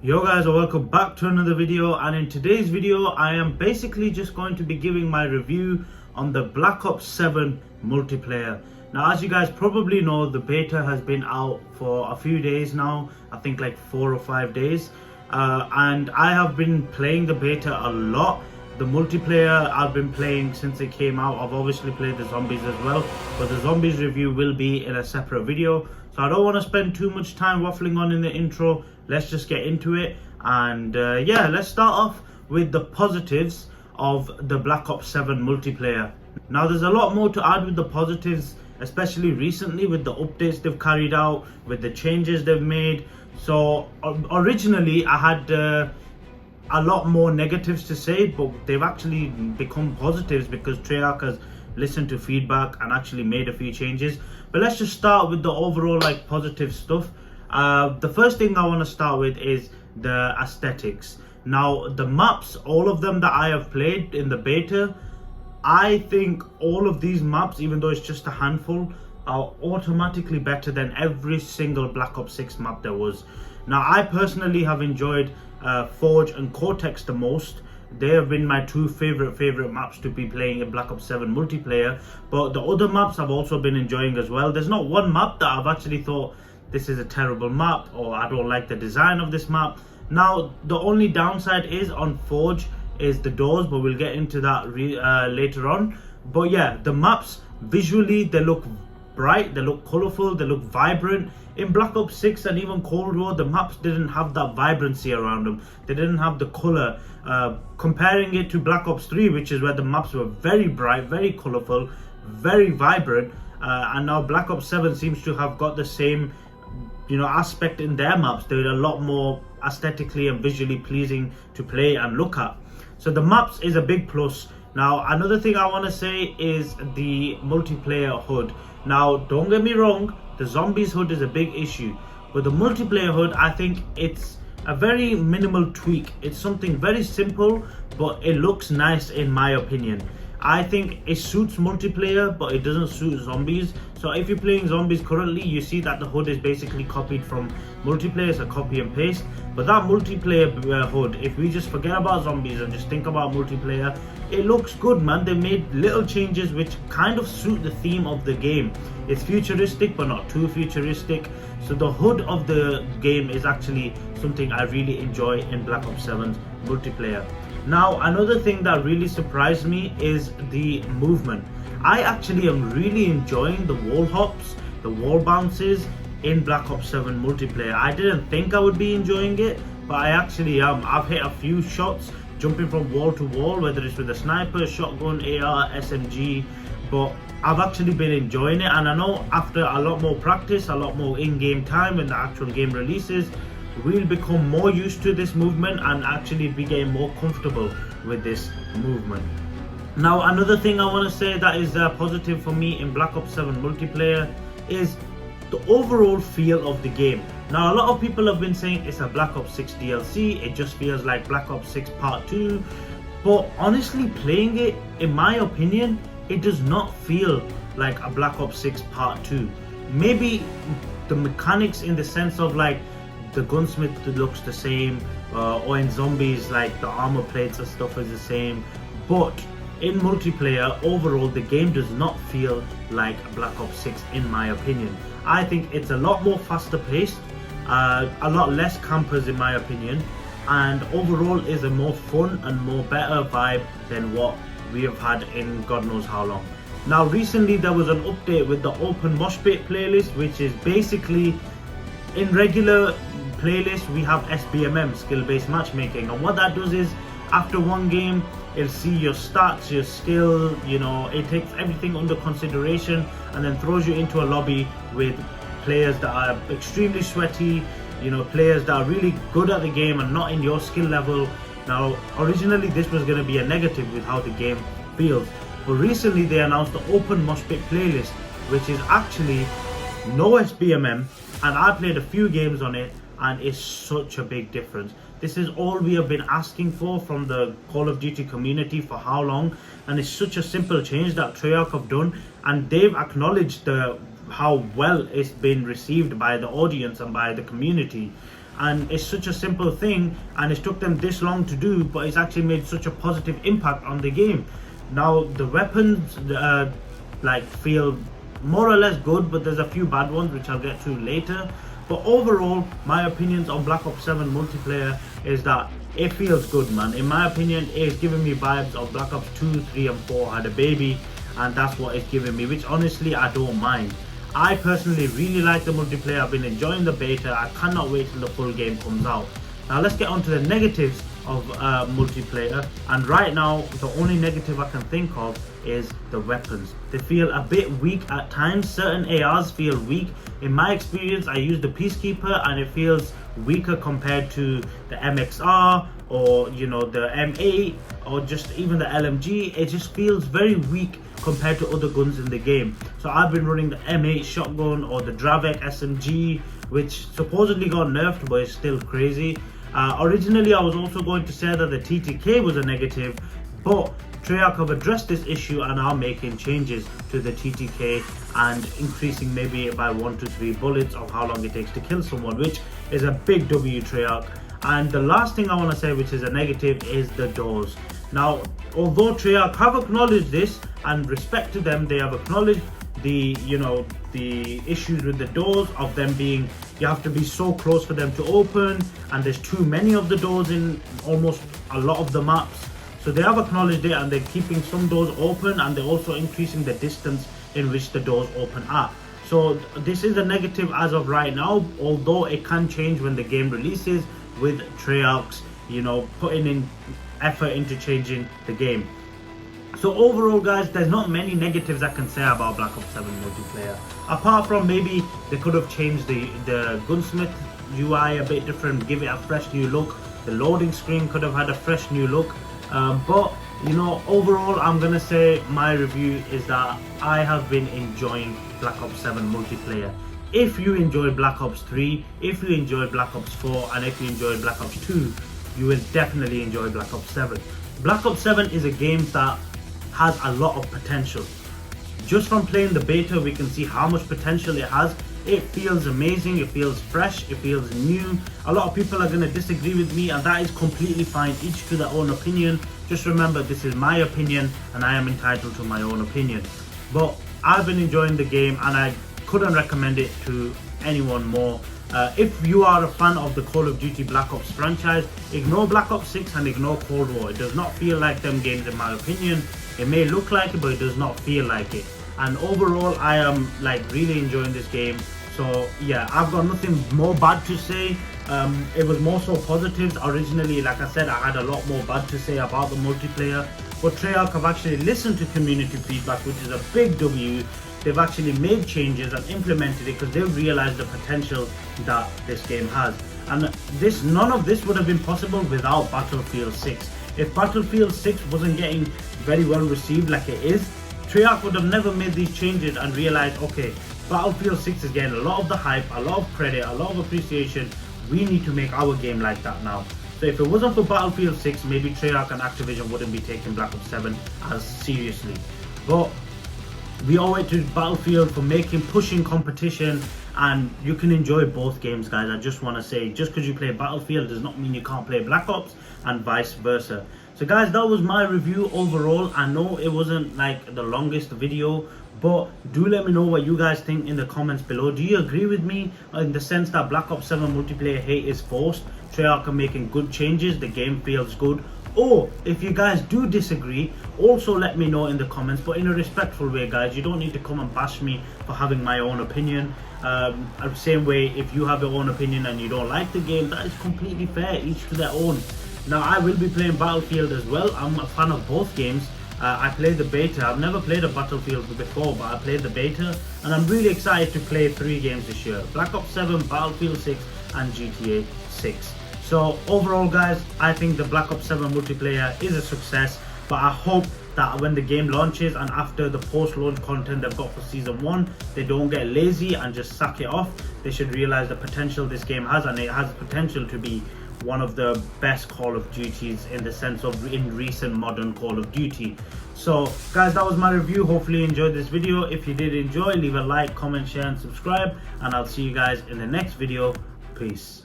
Yo guys, welcome back to another video, and in today's video I am basically just going to be giving my review on the Black Ops 7 multiplayer. Now, as you guys probably know, the beta has been out for a few days now, I think like 4 or 5 days, and I have been playing the beta a lot. The multiplayer I've been playing since it came out. I've obviously played the zombies as well, but the zombies review will be in a separate video, so I don't want to spend too much time waffling on in the intro. Let's just get into it, and yeah, let's start off with the positives of the Black Ops 7 multiplayer. Now, there's a lot more to add with the positives, especially recently with the updates they've carried out, with the changes they've made. So originally I had a lot more negatives to say, but they've actually become positives because Treyarch has listened to feedback and actually made a few changes. But let's just start with the overall positive stuff. The first thing I want to start with is the aesthetics. Now, the maps, all of them that I have played in the beta, I think all of these maps, even though it's just a handful, are automatically better than every single Black Ops 6 map there was. Now, I personally have enjoyed Forge and Cortex the most. They have been my two favorite maps to be playing in Black Ops 7 multiplayer, but the other maps I've also been enjoying as well. There's not one map that I've actually thought this is a terrible map or I don't like the design of this map. Now, the only downside is on Forge is the doors, but we'll get into that later on. But yeah, the maps visually, they look bright, they look colorful, they look vibrant. In Black Ops 6 and even Cold War, the maps didn't have that vibrancy around them. They didn't have the color. Comparing it to Black Ops 3, which is where the maps were very bright, very colorful, very vibrant, and now Black Ops 7 seems to have got the same aspect in their maps. They're a lot more aesthetically and visually pleasing to play and look at. So the maps is a big plus. Now, another thing I want to say is the multiplayer HUD. Now, don't get me wrong, the zombies HUD is a big issue, but the multiplayer HUD, I think it's a very minimal tweak. It's something very simple, but it looks nice in my opinion. I think it suits multiplayer, but it doesn't suit zombies. So if you're playing zombies currently, you see that the HUD is basically copied from multiplayer. It's a copy and paste. But that multiplayer HUD, if we just forget about zombies and just think about multiplayer, it looks good, man. They made little changes which kind of suit the theme of the game. It's futuristic, but not too futuristic. So the HUD of the game is actually something I really enjoy in Black Ops 7's multiplayer. Now, another thing that really surprised me is the movement. I actually am really enjoying the wall hops, the wall bounces in Black Ops 7 multiplayer. I didn't think I would be enjoying it, but I actually am. I've hit a few shots jumping from wall to wall, whether it's with a sniper, shotgun, AR, SMG, but I've actually been enjoying it. And I know after a lot more practice, a lot more in-game time when the actual game releases, we'll become more used to this movement and actually be getting more comfortable with this movement. Now, another thing I want to say that is positive for me in Black Ops 7 multiplayer is the overall feel of the game. Now, a lot of people have been saying it's a Black Ops 6 DLC, it just feels like Black Ops 6 Part 2, but honestly, playing it, in my opinion, it does not feel like a Black Ops 6 Part 2. Maybe the mechanics in the sense of the gunsmith looks the same, or in zombies the armor plates and stuff is the same, but in multiplayer overall the game does not feel like Black Ops 6 in my opinion. I think it's a lot more faster paced, a lot less campers in my opinion, and overall is a more fun and more better vibe than what we have had in God knows how long. Now, recently there was an update with the open mosh pit playlist, which is basically in regular playlist we have SBMM, skill based matchmaking, and what that does is after one game it'll see your stats, your skill, it takes everything under consideration and then throws you into a lobby with players that are extremely sweaty, players that are really good at the game and not in your skill level. Now, originally this was going to be a negative with how the game feels, but recently they announced the open mosh pit playlist, which is actually no SBMM, and I played a few games on it and it's such a big difference. This is all we have been asking for from the Call of Duty community for how long, and it's such a simple change that Treyarch have done, and they've acknowledged how well it's been received by the audience and by the community. and it's such a simple thing, and it took them this long to do, but it's actually made such a positive impact on the game. Now the weapons like feel more or less good, but there's a few bad ones which I'll get to later. But overall, my opinions on Black Ops 7 multiplayer is that it feels good, man. In my opinion, it's giving me vibes of Black Ops 2, 3 and 4 had a baby, and that's what it's giving me, which honestly I don't mind. I personally really like the multiplayer. I've been enjoying the beta. I cannot wait till the full game comes out. Now let's get on to the negatives of multiplayer, and right now the only negative I can think of is the weapons. They feel a bit weak at times. Certain ARs feel weak. In my experience, I use the Peacekeeper and it feels weaker compared to the MXR or the M8 or just even the LMG. It just feels very weak compared to other guns in the game. So I've been running the M8 shotgun or the Dravec SMG, which supposedly got nerfed, but it's still crazy. Originally I was also going to say that the TTK was a negative, but Treyarch have addressed this issue and are making changes to the TTK and increasing maybe by 1 to 3 bullets of how long it takes to kill someone, which is a big W, Treyarch. And the last thing I want to say, which is a negative, is the doors. Now, although Treyarch have acknowledged this, and respect to them, they have acknowledged the issues with the doors of them being, you have to be so close for them to open, and there's too many of the doors in almost a lot of the maps. So they have acknowledged it, and they're keeping some doors open, and they're also increasing the distance in which the doors open at. So this is a negative as of right now, although it can change when the game releases with Treyarch's putting in effort into changing the game. So overall, guys, there's not many negatives I can say about Black Ops 7 multiplayer, apart from maybe they could have changed the gunsmith UI a bit different, give it a fresh new look. The loading screen could have had a fresh new look, but overall I'm gonna say my review is that I have been enjoying Black Ops 7 multiplayer. If you enjoyed Black Ops 3, if you enjoyed Black Ops 4, and if you enjoyed Black Ops 2, you will definitely enjoy Black Ops 7. Black Ops 7 is a game that has a lot of potential. Just from playing the beta, we can see how much potential it has. It feels amazing, it feels fresh, it feels new. A lot of people are going to disagree with me, and that is completely fine, each to their own opinion. Just remember, this is my opinion and I am entitled to my own opinion. But I've been enjoying the game and I couldn't recommend it to anyone more. If you are a fan of the Call of Duty Black Ops franchise, ignore Black Ops 6 and ignore Cold War. It does not feel like them games in my opinion. It may look like it, but it does not feel like it. And overall, I am really enjoying this game. So yeah, I've got nothing more bad to say. It was more so positives. Originally, like I said, I had a lot more bad to say about the multiplayer. But Treyarch have actually listened to community feedback, which is a big W. They've actually made changes and implemented it because they've realized the potential that this game has. And none of this would have been possible without Battlefield 6. If Battlefield 6 wasn't getting very well received like it is, Treyarch would have never made these changes and realized, okay, Battlefield 6 is getting a lot of the hype, a lot of credit, a lot of appreciation. We need to make our game like that now. So if it wasn't for Battlefield 6, maybe Treyarch and Activision wouldn't be taking Black Ops 7 as seriously. But we owe it to Battlefield for pushing competition, and you can enjoy both games, guys. I just want to say, just because you play Battlefield does not mean you can't play Black Ops, and vice versa. So guys, that was my review overall. I know it wasn't like the longest video, but do let me know what you guys think in the comments below. Do you agree with me in the sense that Black Ops 7 multiplayer hate is forced? Treyarch are making good changes, the game feels good. Or if you guys do disagree, also let me know in the comments, but in a respectful way, guys. You don't need to come and bash me for having my own opinion. Same way, if you have your own opinion and you don't like the game, that is completely fair, each to their own. Now I will be playing Battlefield as well. I'm a fan of both games. I played the beta. I've never played a Battlefield before, but I played the beta, and I'm really excited to play 3 games this year: Black Ops 7, Battlefield 6 and GTA 6. So overall, guys, I think the Black Ops 7 multiplayer is a success, but I hope that when the game launches and after the post-launch content they've got for Season 1, they don't get lazy and just sack it off. They should realize the potential this game has, and it has potential to be one of the best Call of Duties in the sense of in recent modern Call of Duty. So guys, that was my review. Hopefully you enjoyed this video. If you did enjoy, leave a like, comment, share and subscribe, and I'll see you guys in the next video. Peace.